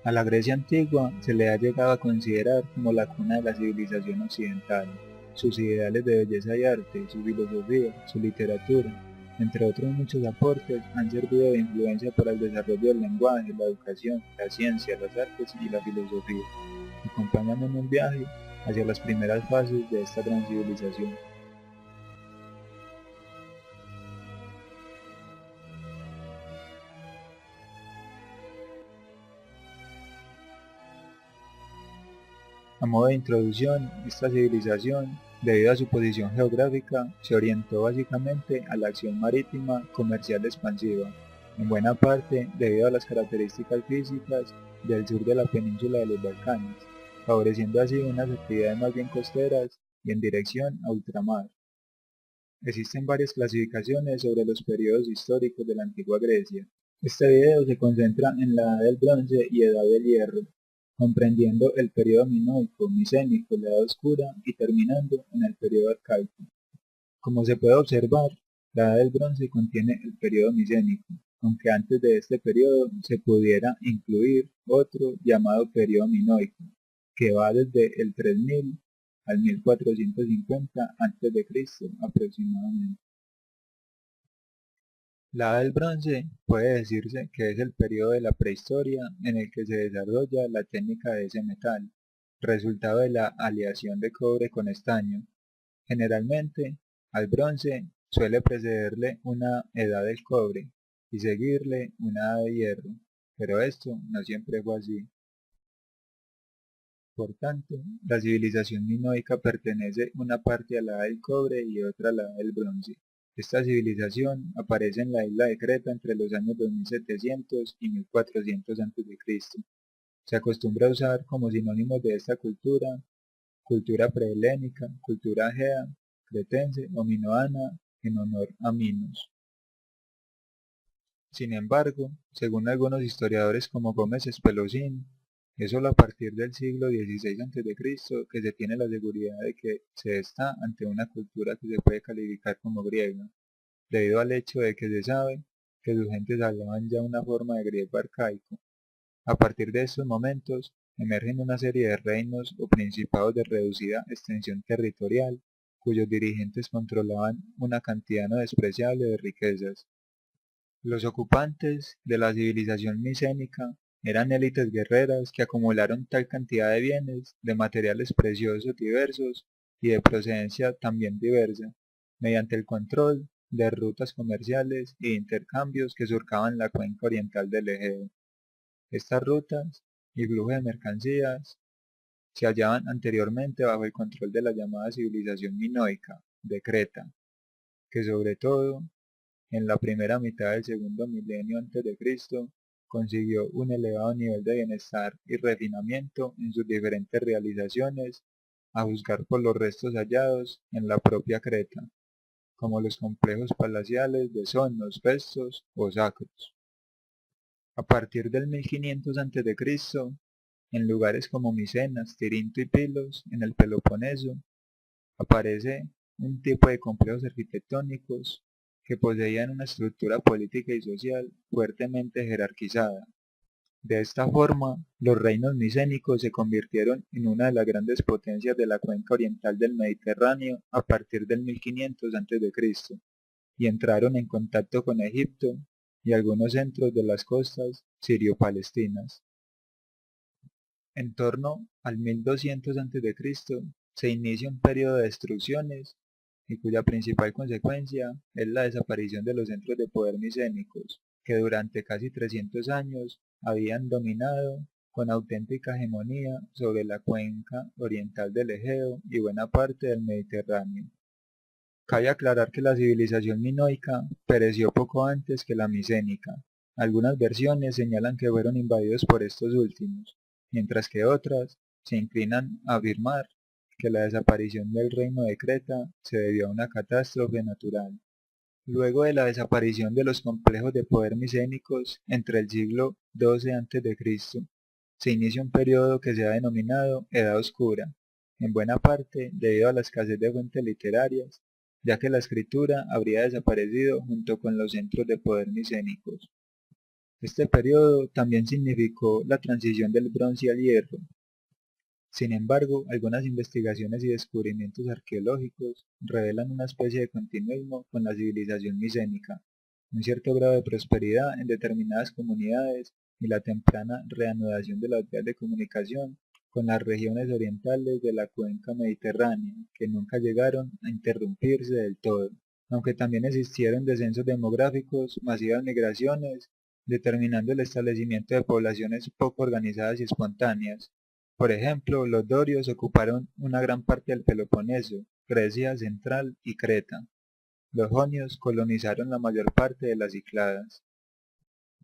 A la Grecia antigua se le ha llegado a considerar como la cuna de la civilización occidental. Sus ideales de belleza y arte, su filosofía, su literatura, entre otros muchos aportes, han servido de influencia para el desarrollo del lenguaje, la educación, la ciencia, las artes y la filosofía. Acompáñame en un viaje hacia las primeras fases de esta gran civilización. A modo de introducción, esta civilización, debido a su posición geográfica, se orientó básicamente a la acción marítima comercial expansiva, en buena parte debido a las características físicas del sur de la península de los Balcanes, favoreciendo así unas actividades más bien costeras y en dirección a ultramar. Existen varias clasificaciones sobre los periodos históricos de la antigua Grecia. Este video se concentra en la Edad del Bronce y Edad del Hierro, comprendiendo el periodo minoico, micénico, la Edad Oscura y terminando en el periodo arcaico. Como se puede observar, la Edad del Bronce contiene el periodo micénico, aunque antes de este periodo se pudiera incluir otro llamado periodo minoico, que va desde el 3000 al 1450 a.C. aproximadamente. La Edad del Bronce puede decirse que es el periodo de la prehistoria en el que se desarrolla la técnica de ese metal, resultado de la aleación de cobre con estaño. Generalmente, al bronce suele precederle una edad del cobre y seguirle una edad de hierro, pero esto no siempre fue así. Por tanto, la civilización minoica pertenece una parte a la edad del cobre y otra a la edad del bronce. Esta civilización aparece en la isla de Creta entre los años 2700 y 1400 a.C. Se acostumbra a usar como sinónimos de esta cultura prehelénica, cultura egea, cretense o minoana en honor a Minos. Sin embargo, según algunos historiadores como Gómez Espelosín, es solo a partir del siglo XVI a.C. que se tiene la seguridad de que se está ante una cultura que se puede calificar como griega, debido al hecho de que se sabe que sus gentes hablaban ya una forma de griego arcaico. A partir de estos momentos, emergen una serie de reinos o principados de reducida extensión territorial, cuyos dirigentes controlaban una cantidad no despreciable de riquezas. Los ocupantes de la civilización micénica eran élites guerreras que acumularon tal cantidad de bienes, de materiales preciosos diversos y de procedencia también diversa, mediante el control de rutas comerciales e intercambios que surcaban la cuenca oriental del Egeo. Estas rutas y flujo de mercancías se hallaban anteriormente bajo el control de la llamada civilización minoica de Creta, que sobre todo en la primera mitad del segundo milenio antes de Cristo consiguió un elevado nivel de bienestar y refinamiento en sus diferentes realizaciones, a juzgar por los restos hallados en la propia Creta, como los complejos palaciales de Sonos, Festos o Sacros. A partir del 1500 a.C., en lugares como Micenas, Tirinto y Pilos, en el Peloponeso, aparece un tipo de complejos arquitectónicos que poseían una estructura política y social fuertemente jerarquizada. De esta forma, los reinos micénicos se convirtieron en una de las grandes potencias de la cuenca oriental del Mediterráneo a partir del 1500 a.C. y entraron en contacto con Egipto y algunos centros de las costas sirio-palestinas. En torno al 1200 a.C. se inicia un periodo de destrucciones y cuya principal consecuencia es la desaparición de los centros de poder micénicos, que durante casi 300 años habían dominado con auténtica hegemonía sobre la cuenca oriental del Egeo y buena parte del Mediterráneo. Cabe aclarar que la civilización minoica pereció poco antes que la micénica. Algunas versiones señalan que fueron invadidos por estos últimos, mientras que otras se inclinan a afirmar que la desaparición del reino de Creta se debió a una catástrofe natural. Luego de la desaparición de los complejos de poder micénicos entre el siglo XII a.C., se inicia un periodo que se ha denominado Edad Oscura, en buena parte debido a la escasez de fuentes literarias, ya que la escritura habría desaparecido junto con los centros de poder micénicos. Este periodo también significó la transición del bronce al hierro. Sin embargo, algunas investigaciones y descubrimientos arqueológicos revelan una especie de continuismo con la civilización micénica, un cierto grado de prosperidad en determinadas comunidades y la temprana reanudación de las vías de comunicación con las regiones orientales de la cuenca mediterránea, que nunca llegaron a interrumpirse del todo, aunque también existieron descensos demográficos, masivas migraciones, determinando el establecimiento de poblaciones poco organizadas y espontáneas. Por ejemplo, los dorios ocuparon una gran parte del Peloponeso, Grecia central y Creta. Los jonios colonizaron la mayor parte de las Cícladas.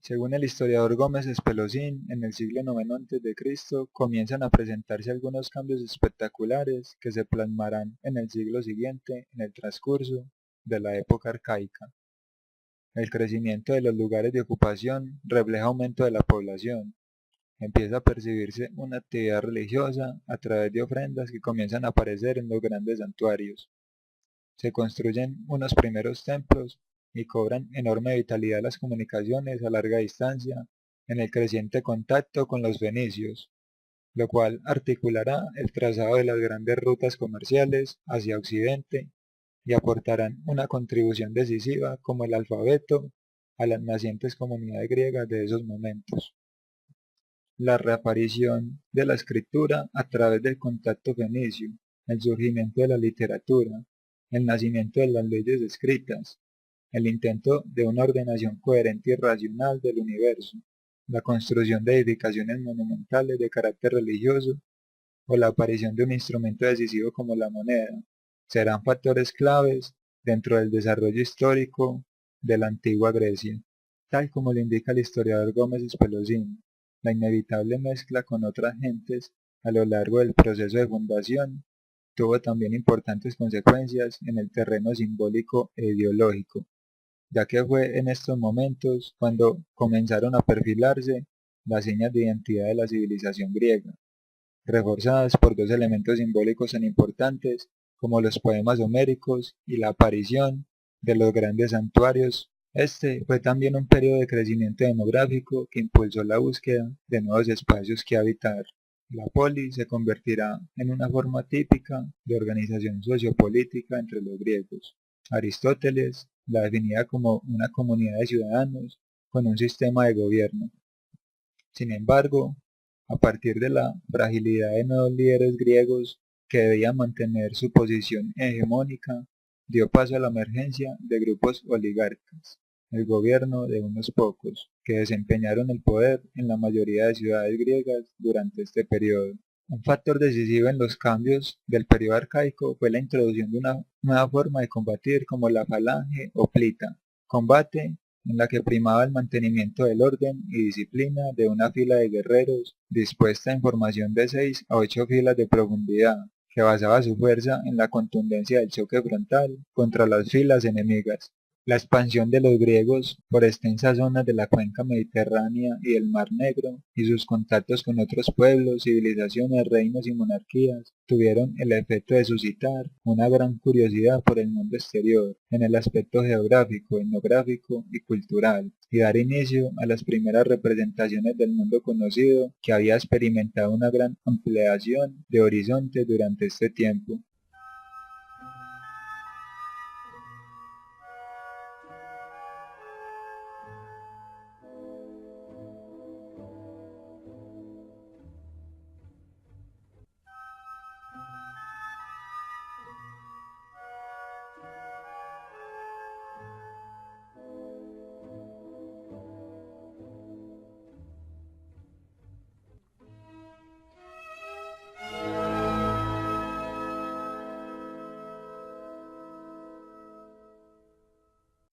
Según el historiador Gómez Espelosín, en el siglo IX a.C. comienzan a presentarse algunos cambios espectaculares que se plasmarán en el siglo siguiente en el transcurso de la época arcaica. El crecimiento de los lugares de ocupación refleja aumento de la población. Empieza a percibirse una actividad religiosa a través de ofrendas que comienzan a aparecer en los grandes santuarios. Se construyen unos primeros templos y cobran enorme vitalidad las comunicaciones a larga distancia en el creciente contacto con los fenicios, lo cual articulará el trazado de las grandes rutas comerciales hacia Occidente y aportarán una contribución decisiva como el alfabeto a las nacientes comunidades griegas de esos momentos. La reaparición de la escritura a través del contacto fenicio, el surgimiento de la literatura, el nacimiento de las leyes escritas, el intento de una ordenación coherente y racional del universo, la construcción de edificaciones monumentales de carácter religioso o la aparición de un instrumento decisivo como la moneda, serán factores claves dentro del desarrollo histórico de la antigua Grecia, tal como lo indica el historiador Gómez Espelosín. La inevitable mezcla con otras gentes a lo largo del proceso de fundación tuvo también importantes consecuencias en el terreno simbólico e ideológico, ya que fue en estos momentos cuando comenzaron a perfilarse las señas de identidad de la civilización griega, reforzadas por dos elementos simbólicos tan importantes como los poemas homéricos y la aparición de los grandes santuarios. Este fue también un periodo de crecimiento demográfico que impulsó la búsqueda de nuevos espacios que habitar. La polis se convertirá en una forma típica de organización sociopolítica entre los griegos. Aristóteles la definía como una comunidad de ciudadanos con un sistema de gobierno. Sin embargo, a partir de la fragilidad de nuevos líderes griegos que debían mantener su posición hegemónica, dio paso a la emergencia de grupos oligárquicos, el gobierno de unos pocos, que desempeñaron el poder en la mayoría de ciudades griegas durante este periodo. Un factor decisivo en los cambios del periodo arcaico fue la introducción de una nueva forma de combatir como la falange o plita, combate en la que primaba el mantenimiento del orden y disciplina de una fila de guerreros dispuesta en formación de 6 a 8 filas de profundidad, que basaba su fuerza en la contundencia del choque frontal contra las filas enemigas. La expansión de los griegos por extensas zonas de la cuenca mediterránea y del Mar Negro, y sus contactos con otros pueblos, civilizaciones, reinos y monarquías, tuvieron el efecto de suscitar una gran curiosidad por el mundo exterior, en el aspecto geográfico, etnográfico y cultural, y dar inicio a las primeras representaciones del mundo conocido que había experimentado una gran ampliación de horizonte durante este tiempo.